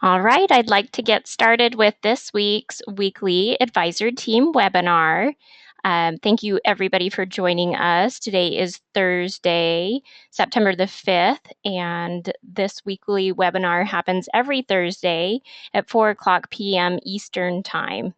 All right, I'd like to get started with this week's weekly advisor team webinar. Thank you everybody for joining us. Today is Thursday, September the 5th, and this weekly webinar happens every Thursday at 4 o'clock p.m. Eastern Time.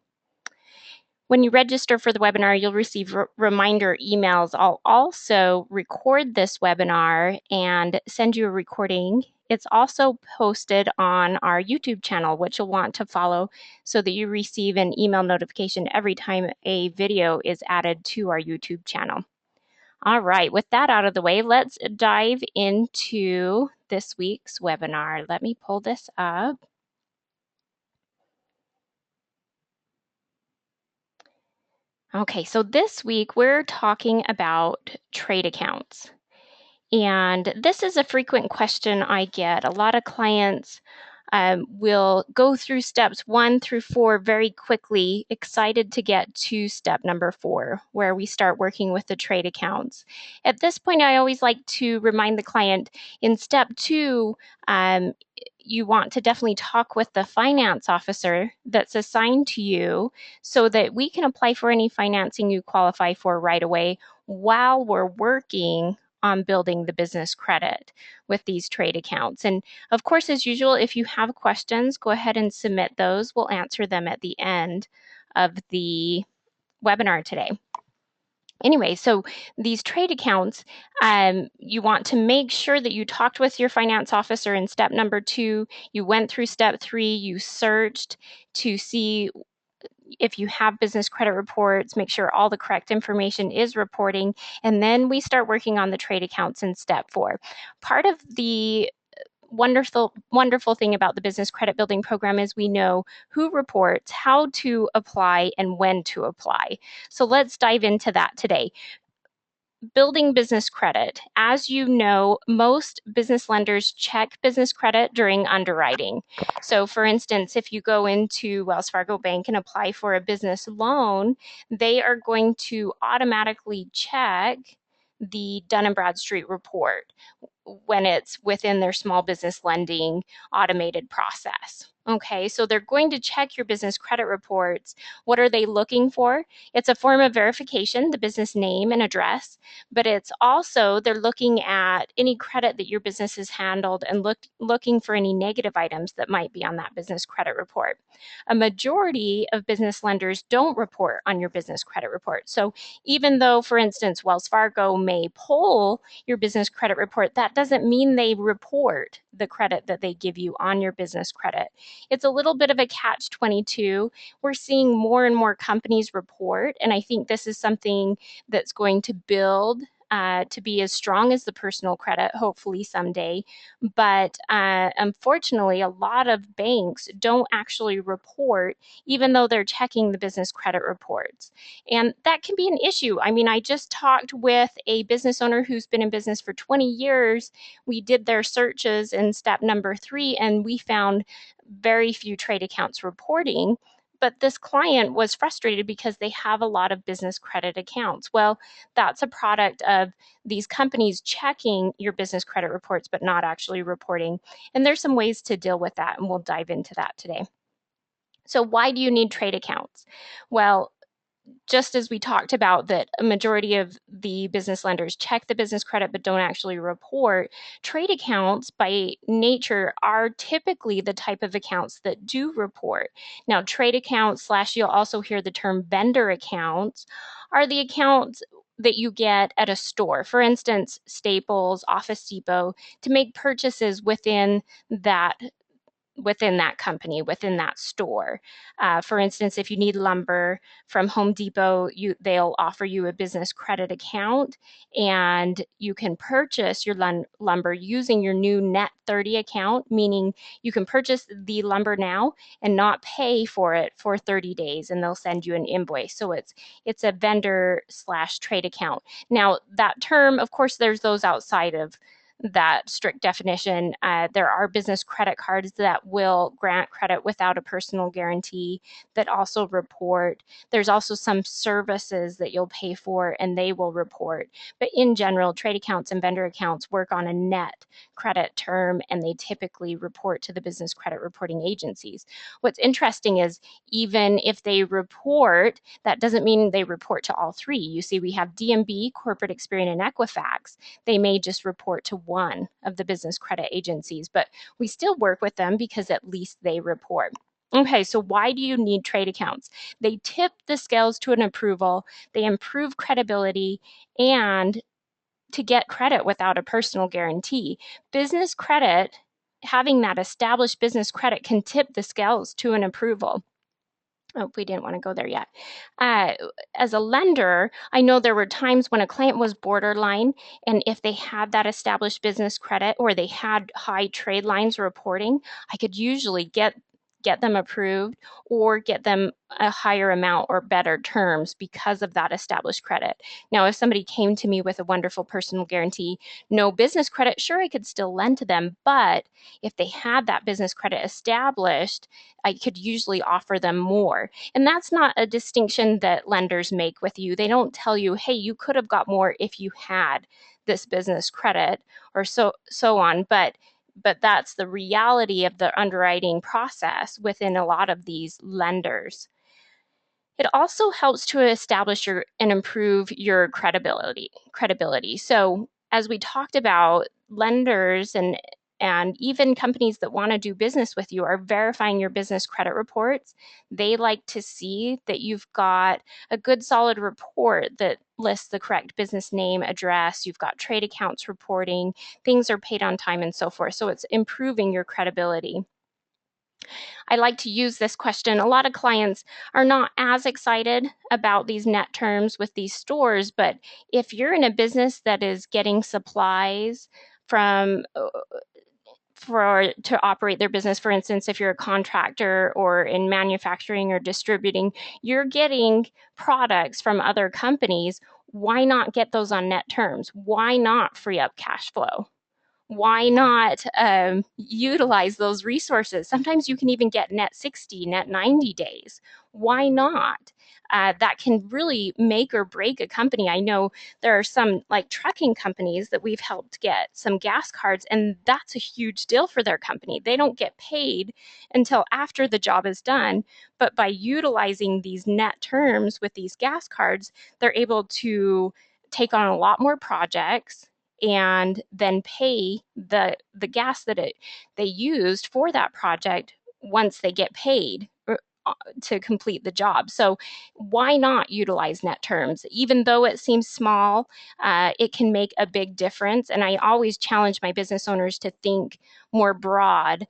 When you register for the webinar, you'll receive reminder emails. I'll also record this webinar and send you a recording. It's also posted on our YouTube channel, which you'll want to follow so that you receive an email notification every time a video is added to our YouTube channel. All right, with that out of the way, let's dive into this week's webinar. Let me pull this up. Okay, so this week we're talking about trade accounts. And this is a frequent question I get. A lot of clients will go through steps 1 through 4 very quickly, excited to get to step number 4, where we start working with the trade accounts. At this point, I always like to remind the client in step 2, you want to definitely talk with the finance officer that's assigned to you so that we can apply for any financing you qualify for right away while we're working on building the business credit with these trade accounts. And of course, as usual, if you have questions, go ahead and submit those. We'll answer them at the end of the webinar today. Anyway, so these trade accounts, you want to make sure that you talked with your finance officer in step number 2. You went through step 3, you searched to see if you have business credit reports, make sure all the correct information is reporting, and then we start working on the trade accounts in step 4. Part of the wonderful thing about the business credit building program is we know who reports, how to apply, and when to apply. So let's dive into that today. Building business credit. As you know, most business lenders check business credit during underwriting. So for instance, if you go into Wells Fargo Bank and apply for a business loan, they are going to automatically check the Dun & Bradstreet report when it's within their small business lending automated process. Okay, so they're going to check your business credit reports. What are they looking for? It's a form of verification, the business name and address, but it's also they're looking at any credit that your business has handled and looking for any negative items that might be on that business credit report. A majority of business lenders don't report on your business credit report. So even though, for instance, Wells Fargo may pull your business credit report, that doesn't mean they report the credit that they give you on your business credit. It's a little bit of a catch-22. We're seeing more and more companies report, and I think this is something that's going to build to be as strong as the personal credit, hopefully someday. But unfortunately, a lot of banks don't actually report, even though they're checking the business credit reports. And that can be an issue. I mean, I just talked with a business owner who's been in business for 20 years. We did their searches in step number 3, and we found very few trade accounts reporting. But this client was frustrated because they have a lot of business credit accounts. Well, that's a product of these companies checking your business credit reports, but not actually reporting. And there's some ways to deal with that, and we'll dive into that today. So why do you need trade accounts? Well, just as we talked about that a majority of the business lenders check the business credit but don't actually report, trade accounts by nature are typically the type of accounts that do report. Now, trade accounts / you'll also hear the term vendor accounts are the accounts that you get at a store. For instance, Staples, Office Depot, to make purchases within that company, within that store. For instance, if you need lumber from Home Depot, they'll offer you a business credit account, and you can purchase your lumber using your new Net 30 account, meaning you can purchase the lumber now and not pay for it for 30 days, and they'll send you an invoice. So it's a vendor / trade account. Now, that term, of course, there's those outside of that strict definition. There are business credit cards that will grant credit without a personal guarantee that also report. There's also some services that you'll pay for and they will report. But in general, trade accounts and vendor accounts work on a net credit term, and they typically report to the business credit reporting agencies. What's interesting is even if they report, that doesn't mean they report to all three. You see, we have DMB, Corporate Experian, and Equifax. They may just report to one of the business credit agencies, but we still work with them because at least they report. Okay, so why do you need trade accounts? They tip the scales to an approval, they improve credibility, and to get credit without a personal guarantee. Business credit, having that established business credit, can tip the scales to an approval. Oh, we didn't want to go there yet. As a lender, I know there were times when a client was borderline, and if they had that established business credit or they had high trade lines reporting, I could usually get them approved or get them a higher amount or better terms because of that established credit. Now, if somebody came to me with a wonderful personal guarantee, no business credit, sure, I could still lend to them, but if they had that business credit established, I could usually offer them more. And that's not a distinction that lenders make with you. They don't tell you, hey, you could have got more if you had this business credit or so on. But that's the reality of the underwriting process within a lot of these lenders. It also helps to establish and improve your credibility. So as we talked about, lenders and even companies that want to do business with you are verifying your business credit reports. They like to see that you've got a good solid report that lists the correct business name, address, you've got trade accounts reporting, things are paid on time, and so forth. So it's improving your credibility. I like to use this question. A lot of clients are not as excited about these net terms with these stores, but if you're in a business that is getting supplies from to operate their business, for instance, if you're a contractor or in manufacturing or distributing, you're getting products from other companies. Why not get those on net terms? Why not free up cash flow? Why not utilize those resources? Sometimes you can even get net 60, net 90 days. Why not? That can really make or break a company. I know there are some like trucking companies that we've helped get some gas cards, and that's a huge deal for their company. They don't get paid until after the job is done, but by utilizing these net terms with these gas cards, they're able to take on a lot more projects and then pay the gas that they used for that project once they get paid to complete the job. So why not utilize net terms? Even though it seems small, it can make a big difference. And I always challenge my business owners to think more broad.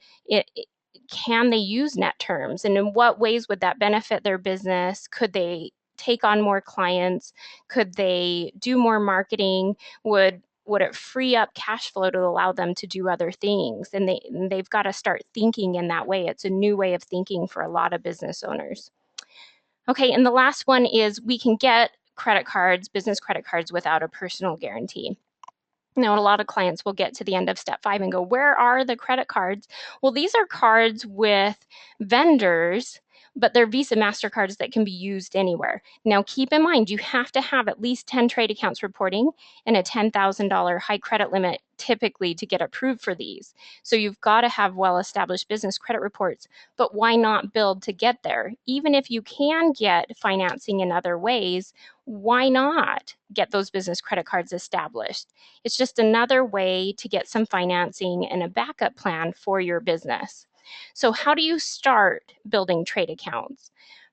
Can they use net terms? And in what ways would that benefit their business? Could they take on more clients? Could they do more marketing? Would it free up cash flow to allow them to do other things? And they've got to start thinking in that way. It's a new way of thinking for a lot of business owners. Okay, and the last one is we can get credit cards, business credit cards, without a personal guarantee. Now, a lot of clients will get to the end of step 5 and go, where are the credit cards? Well, these are cards with vendors, but they're Visa MasterCards that can be used anywhere. Now, keep in mind, you have to have at least 10 trade accounts reporting and a $10,000 high credit limit typically to get approved for these. So you've got to have well-established business credit reports, but why not build to get there? Even if you can get financing in other ways, why not get those business credit cards established? It's just another way to get some financing and a backup plan for your business. So how do you start building trade accounts?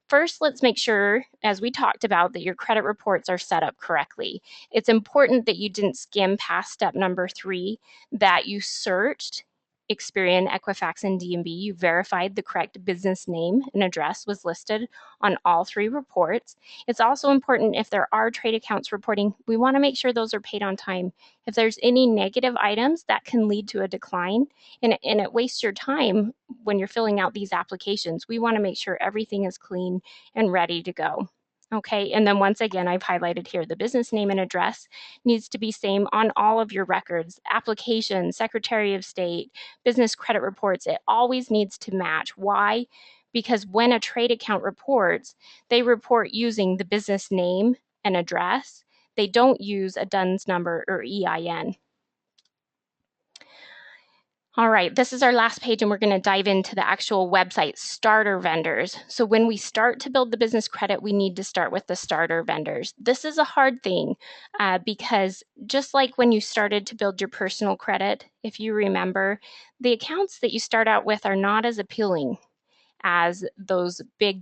First, let's make sure, as we talked about, that your credit reports are set up correctly. It's important that you didn't skim past step number 3, that you searched Experian, Equifax, and DMB. You verified the correct business name and address was listed on all 3 reports. It's also important, if there are trade accounts reporting, we want to make sure those are paid on time. If there's any negative items, that can lead to a decline, and it wastes your time when you're filling out these applications. We want to make sure everything is clean and ready to go. Okay, and then once again, I've highlighted here, the business name and address needs to be same on all of your records, applications, Secretary of State, business credit reports, it always needs to match. Why? Because when a trade account reports, they report using the business name and address. They don't use a DUNS number or EIN. All right, this is our last page, and we're going to dive into the actual website, starter vendors. So when we start to build the business credit, we need to start with the starter vendors. This is a hard thing because just like when you started to build your personal credit, if you remember, the accounts that you start out with are not as appealing as those big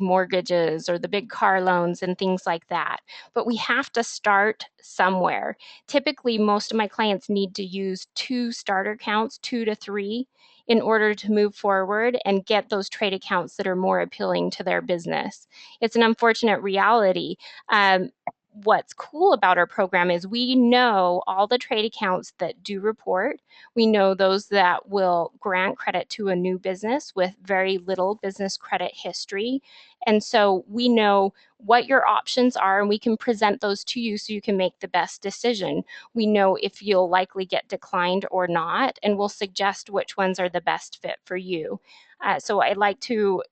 mortgages or the big car loans and things like that. But we have to start somewhere. Typically, most of my clients need to use 2 starter accounts, 2 to 3, in order to move forward and get those trade accounts that are more appealing to their business. It's an unfortunate reality. What's cool about our program is we know all the trade accounts that do report. We know those that will grant credit to a new business with very little business credit history. And so we know what your options are, and we can present those to you so you can make the best decision. We know if you'll likely get declined or not, and we'll suggest which ones are the best fit for you. So I'd like to,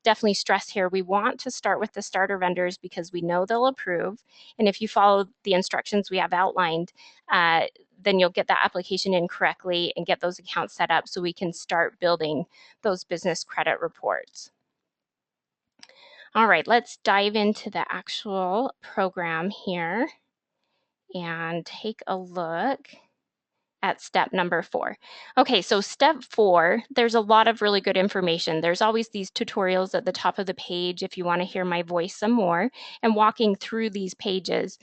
definitely stress here, we want to start with the starter vendors because we know they'll approve. And if you follow the instructions we have outlined, then you'll get that application in correctly and get those accounts set up so we can start building those business credit reports. All right, let's dive into the actual program here and take a look at step number 4. Okay, so step 4, there's a lot of really good information. There's always these tutorials at the top of the page if you want to hear my voice some more. And walking through these pages,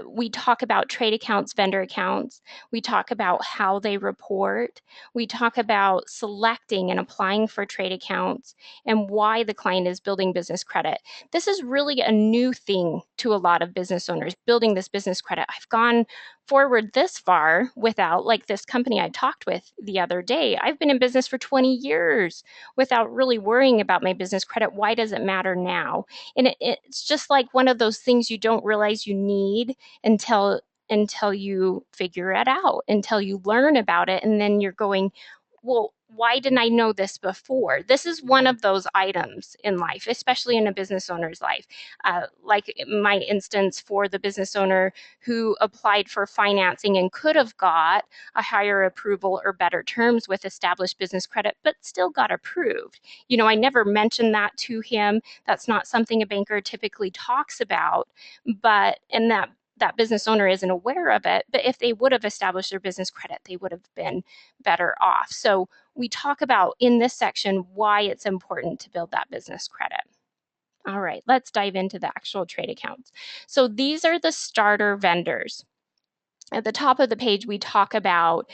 we talk about trade accounts, vendor accounts. We talk about how they report. We talk about selecting and applying for trade accounts and why the client is building business credit. This is really a new thing to a lot of business owners, building this business credit. I've gone forward this far without, like this company I talked with the other day, I've been in business for 20 years without really worrying about my business credit. Why does it matter now? And it's just like one of those things you don't realize you need until you figure it out, until you learn about it, and then you're going, well, why didn't I know this before? This is one of those items in life, especially in a business owner's life. Like my instance for the business owner who applied for financing and could have got a higher approval or better terms with established business credit, but still got approved. I never mentioned that to him. That's not something a banker typically talks about, and that business owner isn't aware of it, but if they would have established their business credit, they would have been better off. So we talk about in this section why it's important to build that business credit. All right, let's dive into the actual trade accounts. So these are the starter vendors. At the top of the page, we talk about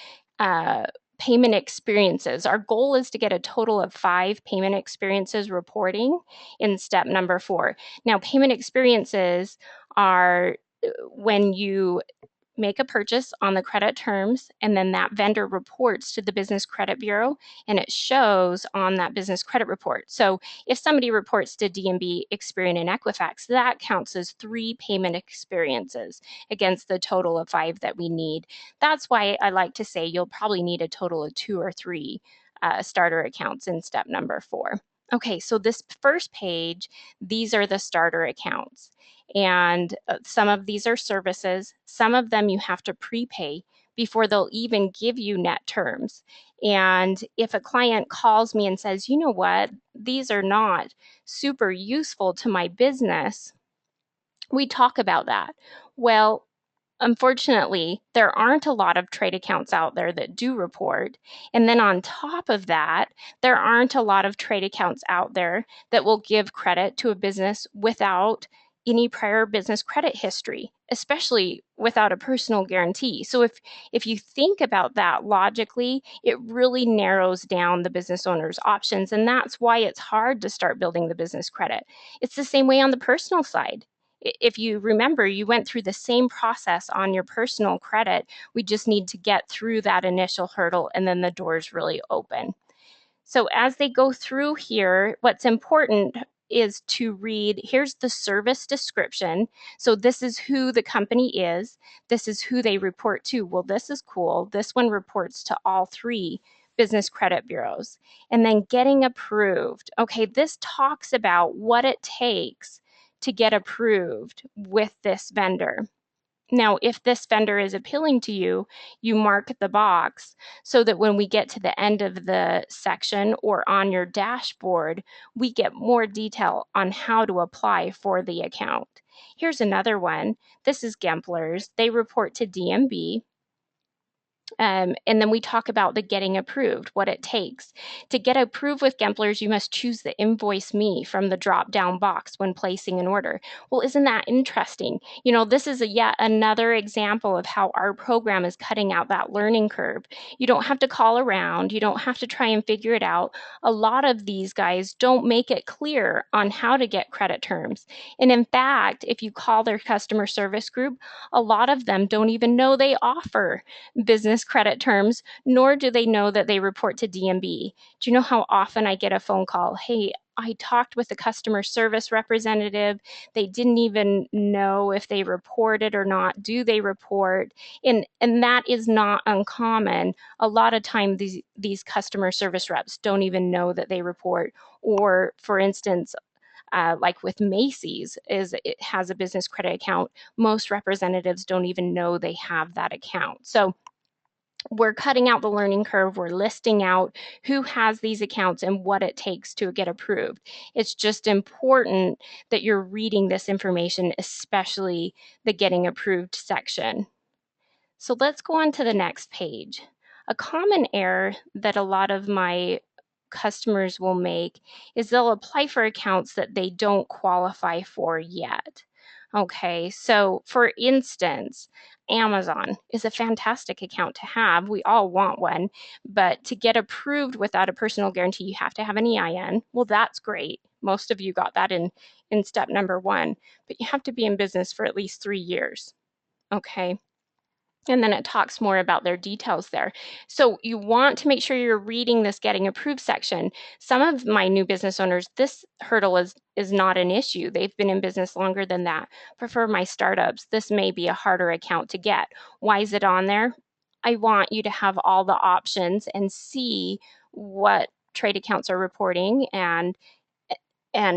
payment experiences. Our goal is to get a total of 5 payment experiences reporting in step number 4. Now, payment experiences are when you make a purchase on the credit terms, and then that vendor reports to the Business Credit Bureau, and it shows on that business credit report. So if somebody reports to DNB, Experian, and Equifax, that counts as 3 payment experiences against the total of 5 that we need. That's why I like to say you'll probably need a total of 2 or 3 starter accounts in step number 4. Okay, so this first page, these are the starter accounts. And some of these are services. Some of them you have to prepay before they'll even give you net terms. And if a client calls me and says, you know what, these are not super useful to my business, we talk about that. Well, unfortunately, there aren't a lot of trade accounts out there that do report. And then on top of that, there aren't a lot of trade accounts out there that will give credit to a business without any prior business credit history, especially without a personal guarantee. So if you think about that logically, it really narrows down the business owner's options. And that's why it's hard to start building the business credit. It's the same way on the personal side. If you remember, you went through the same process on your personal credit. We just need to get through that initial hurdle, and then the doors really open. So as they go through here, what's important is to read, here's the service description. So this is who the company is. This is who they report to. Well, this is cool. This one reports to all 3 business credit bureaus. And then getting approved. Okay, this talks about what it takes to get approved with this vendor. Now, if this vendor is appealing to you, you mark the box so that when we get to the end of the section or on your dashboard, we get more detail on how to apply for the account. Here's another one. This is Gempler's. They report to DMB. And then we talk about the getting approved, what it takes. To get approved with Gempler's, you must choose the invoice me from the drop-down box when placing an order. Well, isn't that interesting? You know, this is yet another example of how our program is cutting out that learning curve. You don't have to call around. You don't have to try and figure it out. A lot of these guys don't make it clear on how to get credit terms. And in fact, if you call their customer service group, a lot of them don't even know they offer business credit terms, nor do they know that they report to DMB. Do you know how often I get a phone call? Hey, I talked with the customer service representative. They didn't even know if they reported or not. Do they report? And that is not uncommon. A lot of times these customer service reps don't even know that they report. Or for instance, like with Macy's, it has a business credit account. Most representatives don't even know they have that account. So we're cutting out the learning curve. We're listing out who has these accounts and what it takes to get approved. It's just important that you're reading this information, especially the getting approved section. So let's go on to the next page. A common error that a lot of my customers will make is they'll apply for accounts that they don't qualify for yet. Okay, so for instance, Amazon is a fantastic account to have. We all want one, but to get approved without a personal guarantee, you have to have an EIN. Well, that's great. Most of you got that in step number 1, but you have to be in business for at least 3 years. Okay. And then it talks more about their details there. So you want to make sure you're reading this getting approved section. Some of my new business owners, this hurdle is not an issue. They've been in business longer than that. But for my startups, this may be a harder account to get. Why is it on there? I want you to have all the options and see what trade accounts are reporting and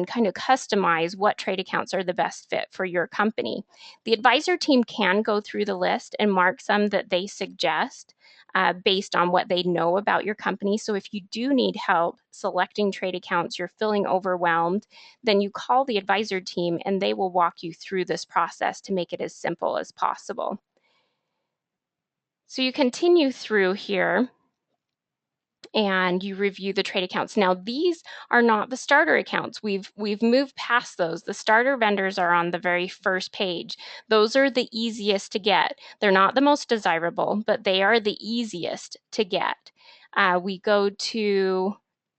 kind of customize what trade accounts are the best fit for your company. The advisor team can go through the list and mark some that they suggest based on what they know about your company. So if you do need help selecting trade accounts, you're feeling overwhelmed, then you call the advisor team and they will walk you through this process to make it as simple as possible. So you continue through here and you review the trade accounts. Now, these are not the starter accounts. We've moved past those. The starter vendors are on the very first page. Those are the easiest to get. They're not the most desirable, but they are the easiest to get. We go to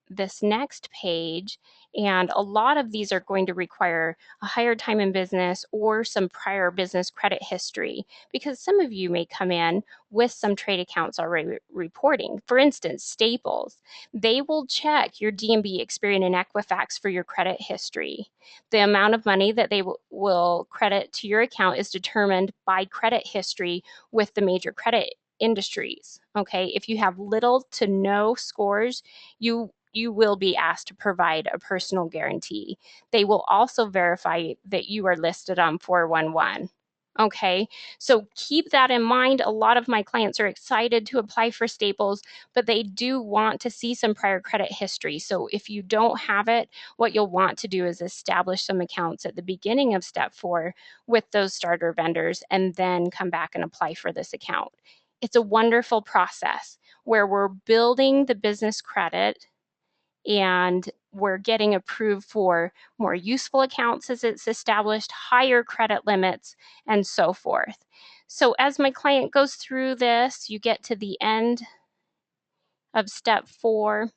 this next page, and a lot of these are going to require a higher time in business or some prior business credit history, because some of you may come in with some trade accounts already reporting. For instance, Staples, they will check your DMB, Experian, and Equifax for your credit history. The amount of money that they will credit to your account is determined by credit history with the major credit industries. Okay, if you have little to no scores, you will be asked to provide a personal guarantee. They will also verify that you are listed on 411. Okay, so keep that in mind. A lot of my clients are excited to apply for Staples, but they do want to see some prior credit history. So if you don't have it, what you'll want to do is establish some accounts at the beginning of step 4 with those starter vendors and then come back and apply for this account. It's a wonderful process where we're building the business credit and we're getting approved for more useful accounts as it's established, higher credit limits, and so forth. So as my client goes through this, you get to the end of step 4.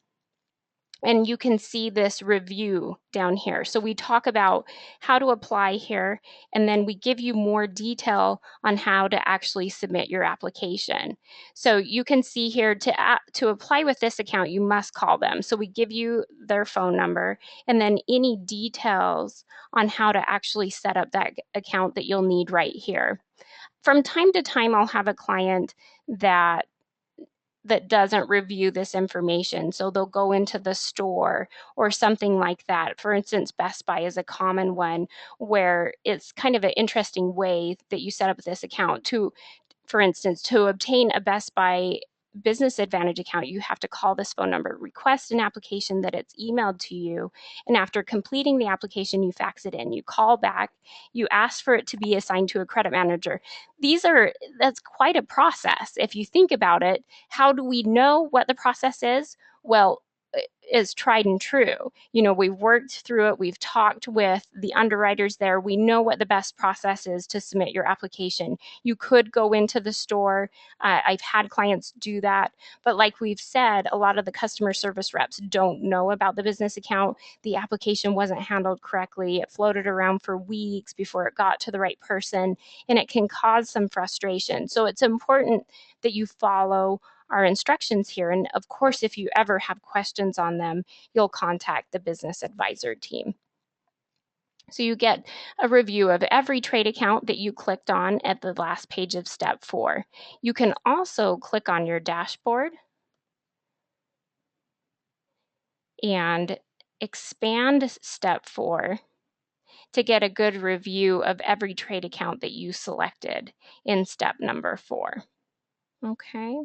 And you can see this review down here. So we talk about how to apply here, and then we give you more detail on how to actually submit your application. So you can see here to apply with this account, you must call them. So we give you their phone number and then any details on how to actually set up that account that you'll need right here. From time to time, I'll have a client that doesn't review this information. So they'll go into the store or something like that. For instance, Best Buy is a common one where it's kind of an interesting way that you set up this account to, for instance, to obtain a Best Buy Business Advantage account, you have to call this phone number, request an application that it's emailed to you, and after completing the application, you fax it in. You call back, you ask for it to be assigned to a credit manager. That's quite a process. If you think about it, how do we know what the process is? Well, is tried and true. We've worked through it. We've talked with the underwriters there. We know what the best process is to submit your application. You could go into the store. I've had clients do that. But like we've said, a lot of the customer service reps don't know about the business account. The application wasn't handled correctly. It floated around for weeks before it got to the right person, and it can cause some frustration. So it's important that you follow our instructions here. And of course, if you ever have questions on them, you'll contact the business advisor team. So you get a review of every trade account that you clicked on at the last page of step 4. You can also click on your dashboard and expand step 4 to get a good review of every trade account that you selected in step number 4. Okay.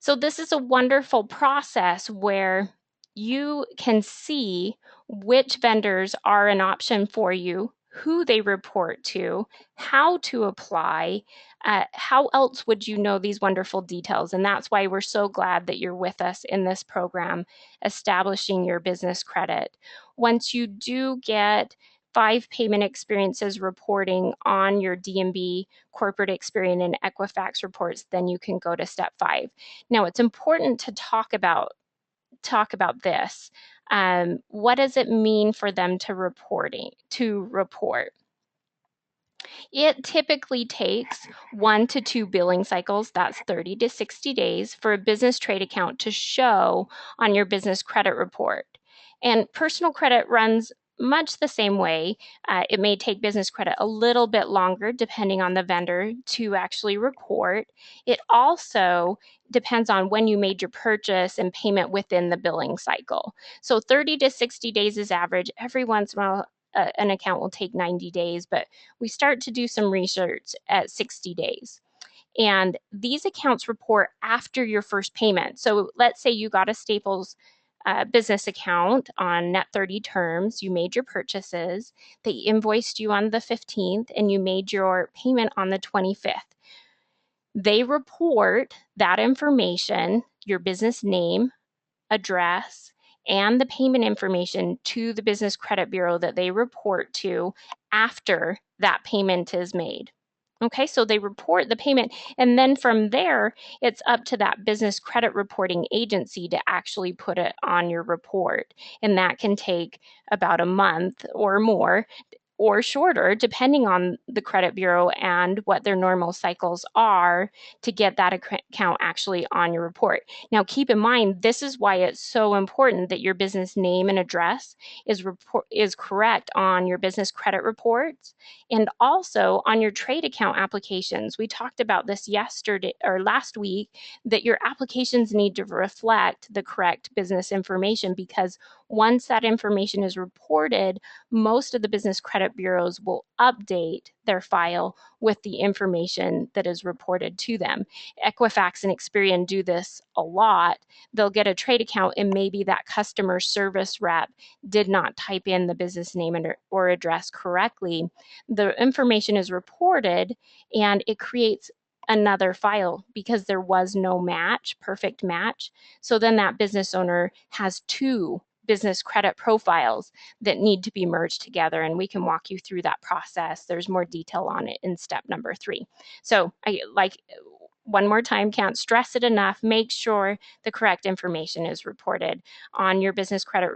So this is a wonderful process where you can see which vendors are an option for you, who they report to, how to apply, how else would you know these wonderful details? And that's why we're so glad that you're with us in this program, establishing your business credit. Once you do get 5 payment experiences reporting on your DMB, corporate experience, and Equifax reports, then you can go to step 5. Now, it's important to talk about this. What does it mean for them to report? It typically takes 1 to 2 billing cycles, that's 30 to 60 days, for a business trade account to show on your business credit report. And personal credit runs much the same way. It may take business credit a little bit longer depending on the vendor to actually report. It also depends on when you made your purchase and payment within the billing cycle. So 30 to 60 days is average. Every once in a while, an account will take 90 days, but we start to do some research at 60 days. And these accounts report after your first payment. So let's say you got a Staples business account on net 30 terms, you made your purchases, they invoiced you on the 15th, and you made your payment on the 25th. They report that information, your business name, address, and the payment information to the Business Credit Bureau that they report to after that payment is made. Okay, so they report the payment, and then from there, it's up to that business credit reporting agency to actually put it on your report. And that can take about a month or more or shorter, depending on the credit bureau and what their normal cycles are to get that account actually on your report. Now, keep in mind, this is why it's so important that your business name and address is correct on your business credit reports and also on your trade account applications. We talked about this yesterday or last week, that your applications need to reflect the correct business information, because once that information is reported, most of the business credit bureaus will update their file with the information that is reported to them. Equifax and Experian do this a lot. They'll get a trade account and maybe that customer service rep did not type in the business name or address correctly. The information is reported and it creates another file because there was no perfect match. So then that business owner has 2 business credit profiles that need to be merged together, and we can walk you through that process. There's more detail on it in step number 3. So one more time, can't stress it enough, make sure the correct information is reported on your business credit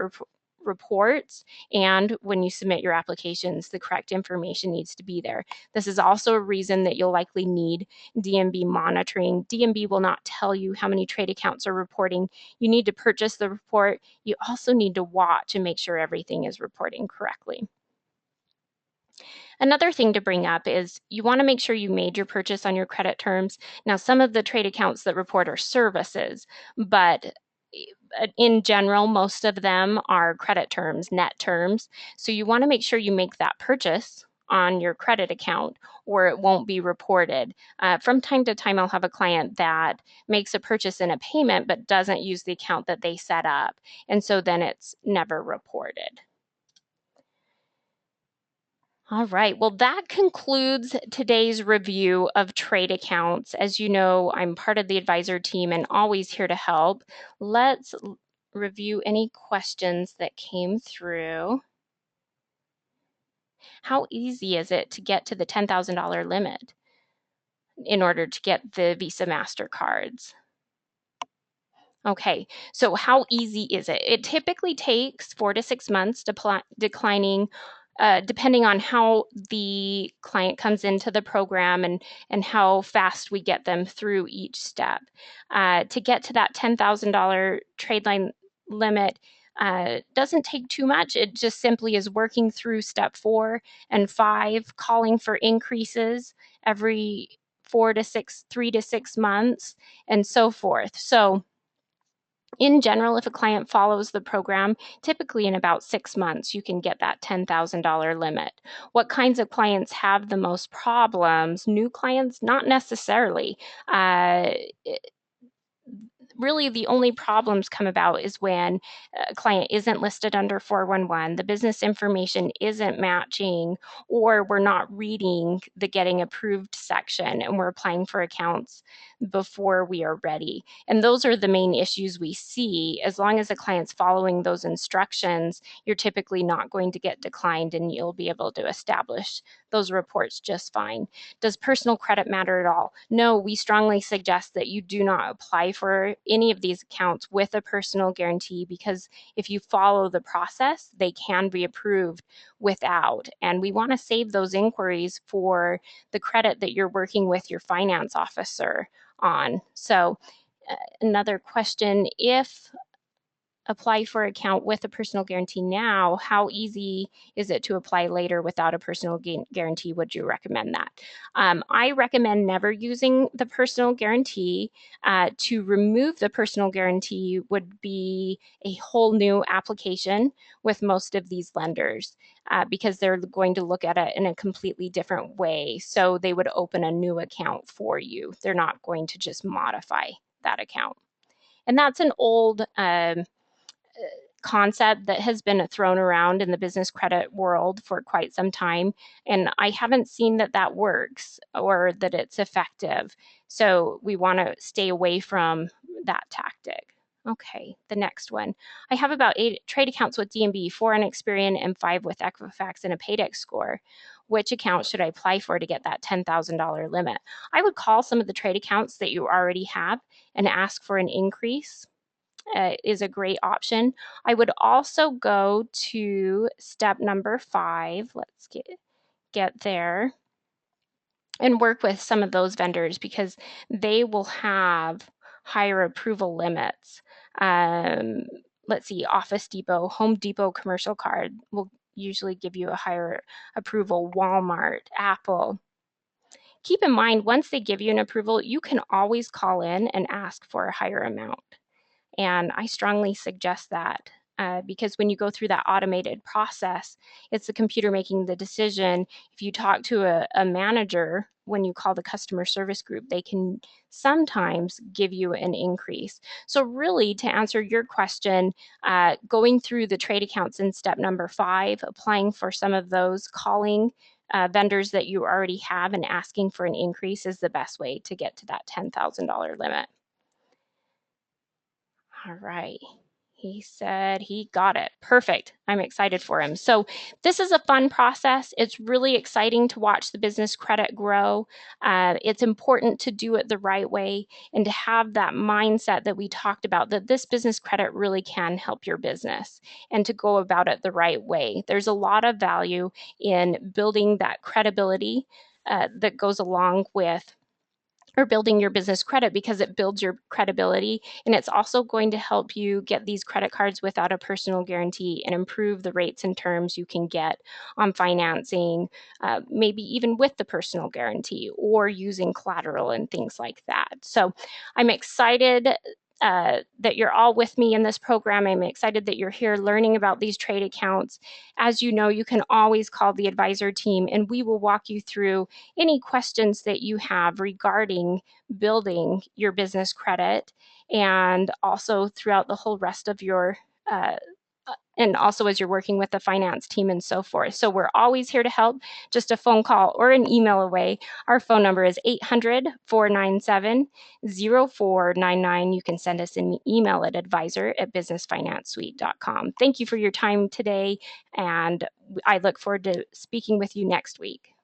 reports, and when you submit your applications, the correct information needs to be there. This is also a reason that you'll likely need DMB monitoring. DMB will not tell you how many trade accounts are reporting. You need to purchase the report. You also need to watch and make sure everything is reporting correctly. Another thing to bring up is you want to make sure you made your purchase on your credit terms. Now, some of the trade accounts that report are services, but in general, most of them are credit terms, net terms. So you want to make sure you make that purchase on your credit account or it won't be reported. From time to time, I'll have a client that makes a purchase in a payment but doesn't use the account that they set up. And so then it's never reported. All right, well, that concludes today's review of trade accounts. As you know, I'm part of the advisor team and always here to help. Let's review any questions that came through. How easy is it to get to the $10,000 limit in order to get the Visa MasterCards? Okay, so how easy is it? It typically takes 4 to 6 months declining, depending on how the client comes into the program and how fast we get them through each step. To get to that $10,000 trade line limit doesn't take too much. It just simply is working through step 4 and 5, calling for increases every 3 to 6 months, and so forth. So in general, if a client follows the program, typically in about 6 months, you can get that $10,000 limit. What kinds of clients have the most problems? New clients, not necessarily. Really, the only problems come about is when a client isn't listed under 411, the business information isn't matching, or we're not reading the getting approved section and we're applying for accounts before we are ready. And those are the main issues we see. As long as the client's following those instructions, you're typically not going to get declined and you'll be able to establish those reports just fine. Does personal credit matter at all? No, we strongly suggest that you do not apply for any of these accounts with a personal guarantee, because if you follow the process, they can be approved without. And we want to save those inquiries for the credit that you're working with your finance officer on. So another question, if apply for account with a personal guarantee now, how easy is it to apply later without a personal guarantee? Would you recommend that? I recommend never using the personal guarantee. To remove the personal guarantee would be a whole new application with most of these lenders because they're going to look at it in a completely different way. So they would open a new account for you. They're not going to just modify that account. And that's an old concept that has been thrown around in the business credit world for quite some time. And I haven't seen that that works or that it's effective. So we want to stay away from that tactic. Okay, the next one. I have about 8 trade accounts with DMB, 4 on Experian and 5 with Equifax and a Paydex score. Which account should I apply for to get that $10,000 limit? I would call some of the trade accounts that you already have and ask for an increase. Is a great option. I would also go to step number 5. Let's get there and work with some of those vendors because they will have higher approval limits. Let's see, Office Depot, Home Depot commercial card will usually give you a higher approval. Walmart, Apple. Keep in mind, once they give you an approval, you can always call in and ask for a higher amount. And I strongly suggest that because when you go through that automated process, it's the computer making the decision. If you talk to a manager, when you call the customer service group, they can sometimes give you an increase. So really, to answer your question, going through the trade accounts in step number 5, applying for some of those, calling vendors that you already have and asking for an increase is the best way to get to that $10,000 limit. All right, He said he got it. Perfect. I'm excited for him. So this is a fun process. It's really exciting to watch the business credit grow. It's important to do it the right way and to have that mindset that we talked about, that this business credit really can help your business, and to go about it the right way. There's a lot of value in building that credibility that goes along with or building your business credit, because it builds your credibility, and it's also going to help you get these credit cards without a personal guarantee and improve the rates and terms you can get on financing, maybe even with the personal guarantee or using collateral and things like that. So I'm excited that you're all with me in this program. I'm excited that you're here learning about these trade accounts. As you know, you can always call the advisor team and we will walk you through any questions that you have regarding building your business credit, and also throughout the whole rest of your and also as you're working with the finance team and so forth. So we're always here to help, just a phone call or an email away. Our phone number is 800-497-0499. You can send us an email at advisor@businessfinancesuite.com. Thank you for your time today, and I look forward to speaking with you next week.